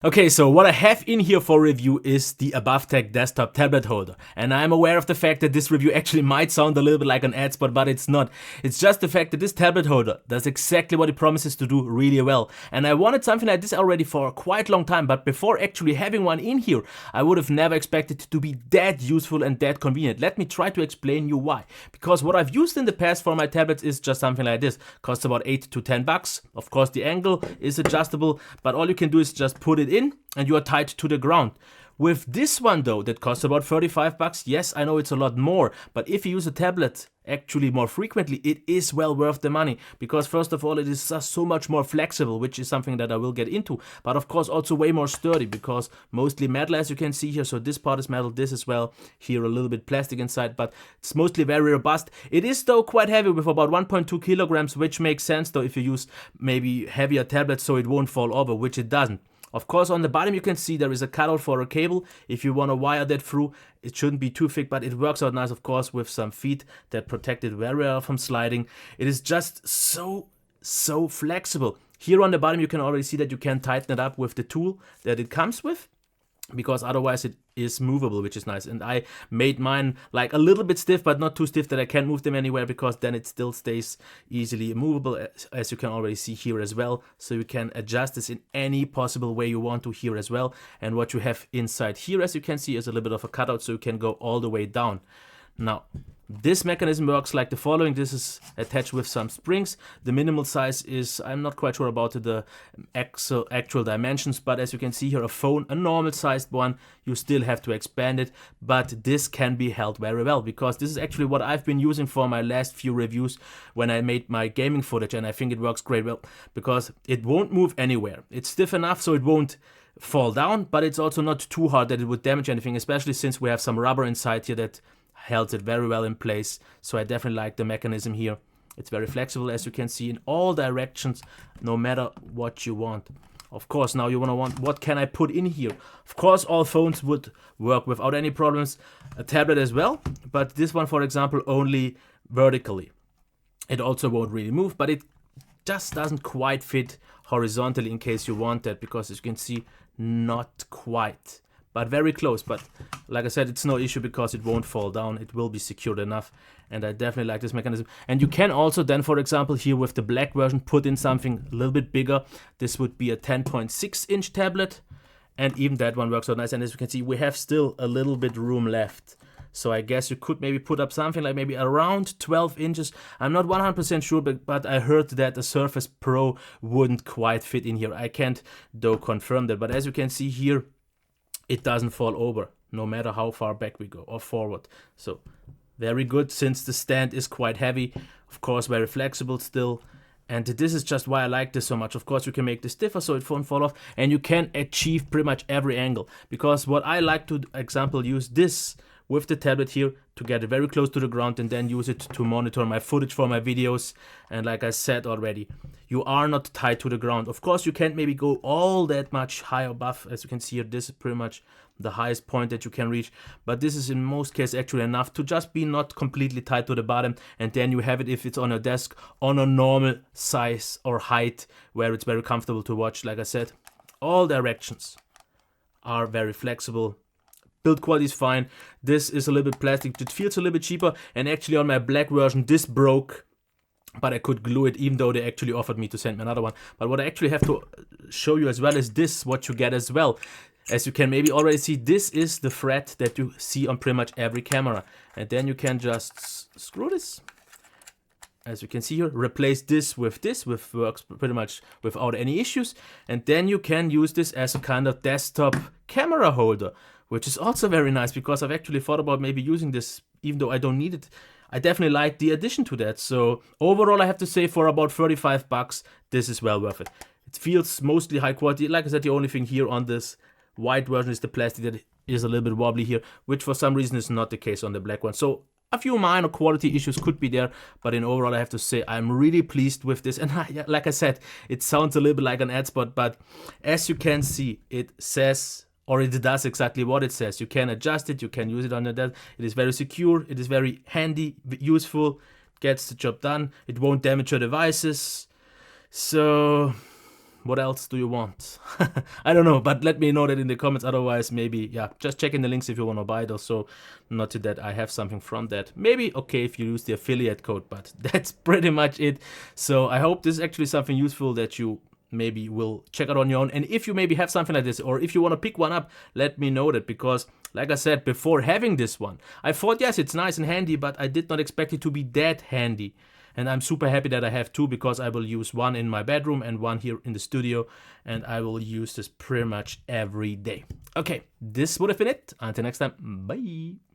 Okay, so what I have in here for review is the AboveTEK Desktop Tablet Holder. And I'm aware of the fact that this review actually might sound a little bit like an ad spot, but it's not. It's just the fact that this tablet holder does exactly what it promises to do really well. And I wanted something like this already for quite a long time, but before actually having one in here, I would have never expected it to be that useful and that convenient. Let me try to explain you why. Because what I've used in the past for my tablets is just something like this. Costs about 8 to 10 bucks. Of course, the angle is adjustable, but all you can do is just put it in and you are tied to the ground. With this one though, that costs about 35 bucks, yes, I know it's a lot more, but if you use a tablet actually more frequently, it is well worth the money, because first of all, it is just so much more flexible, which is something that I will get into, but of course also way more sturdy, because mostly metal, as you can see here. So this part is metal, this as well, here a little bit plastic inside, but it's mostly very robust. It is though quite heavy with about 1.2 kilograms, which makes sense though if you use maybe heavier tablets, so it won't fall over, which it doesn't. Of course, on the bottom you can see there is a cutout for a cable. If you want to wire that through, it shouldn't be too thick, but it works out nice, of course, with some feet that protect it very well from sliding. It is just so flexible. Here on the bottom you can already see that you can tighten it up with the tool that it comes with, because otherwise it is movable, which is nice. And I made mine like a little bit stiff, but not too stiff that I can't move them anywhere, because then it still stays easily movable, as you can already see here as well. So you can adjust this in any possible way you want to here as well. And what you have inside here, as you can see, is a little bit of a cutout, so you can go all the way down. Now, this mechanism works like the following. This is attached with some springs. The minimal size is, I'm not quite sure about the actual dimensions, but as you can see here, a phone, a normal sized one, you still have to expand it, but this can be held very well, because this is actually what I've been using for my last few reviews when I made my gaming footage, and I think it works great well, because it won't move anywhere. It's stiff enough so it won't fall down, but it's also not too hard that it would damage anything, especially since we have some rubber inside here that held it very well in place. So I definitely like the mechanism here. It's very flexible, as you can see, in all directions, no matter what you want. Of course, now you want what can I put in here? Of course, all phones would work without any problems. A tablet as well, but this one, for example, only vertically. It also won't really move, but it just doesn't quite fit horizontally, in case you want that, because as you can see, not quite, but very close. But like I said, it's no issue because it won't fall down. It will be secured enough, and I definitely like this mechanism. And you can also then, for example, here with the black version, put in something a little bit bigger. This would be a 10.6-inch tablet, and even that one works out nice. And as you can see, we have still a little bit room left. So I guess you could maybe put up something like maybe around 12 inches. I'm not 100% sure, but I heard that the Surface Pro wouldn't quite fit in here. I can't though confirm that, but as you can see here, it doesn't fall over, no matter how far back we go or forward. So very good, since the stand is quite heavy. Of course, very flexible still. And this is just why I like this so much. Of course, you can make this stiffer so it won't fall off, and you can achieve pretty much every angle. Because what I like to, example, use this with the tablet here to get it very close to the ground, and then use it to monitor my footage for my videos. And like I said already, you are not tied to the ground. Of course, you can't maybe go all that much high above. As you can see here, this is pretty much the highest point that you can reach, but this is in most cases actually enough to just be not completely tied to the bottom, and then you have it, if it's on your desk, on a normal size or height where it's very comfortable to watch. Like I said, all directions are very flexible. Build quality is fine. This is a little bit plastic. It feels a little bit cheaper, and actually on my black version this broke, but I could glue it, even though they actually offered me to send me another one. But what I actually have to show you as well is this, what you get as well. As you can maybe already see, this is the thread that you see on pretty much every camera. And then you can just screw this. As you can see here, replace this, which works pretty much without any issues. And then you can use this as a kind of desktop camera holder, which is also very nice, because I've actually thought about maybe using this, even though I don't need it. I definitely like the addition to that. So overall, I have to say, for about 35 bucks, this is well worth it. It feels mostly high quality. Like I said, the only thing here on this white version is the plastic that is a little bit wobbly here, which for some reason is not the case on the black one. So a few minor quality issues could be there, but in overall, I have to say I'm really pleased with this. And like I said, it sounds a little bit like an ad spot, but as you can see, it says, or it does exactly what it says. You can adjust it, you can use it on the desk. It is very secure, it is very handy, useful, gets the job done. It won't damage your devices. So what else do you want? I don't know, but let me know that in the comments. Otherwise, maybe, yeah, just check in the links if you want to buy those. So not to that I have something from that. Maybe okay if you use the affiliate code, but that's pretty much it. So I hope this is actually something useful that you maybe will check out on your own. And if you maybe have something like this, or if you want to pick one up, let me know that, because like I said before having this one, I thought, yes, it's nice and handy, but I did not expect it to be that handy. And I'm super happy that I have two, because I will use one in my bedroom and one here in the studio, and I will use this pretty much every day. Okay, this would have been it. Until next time, bye.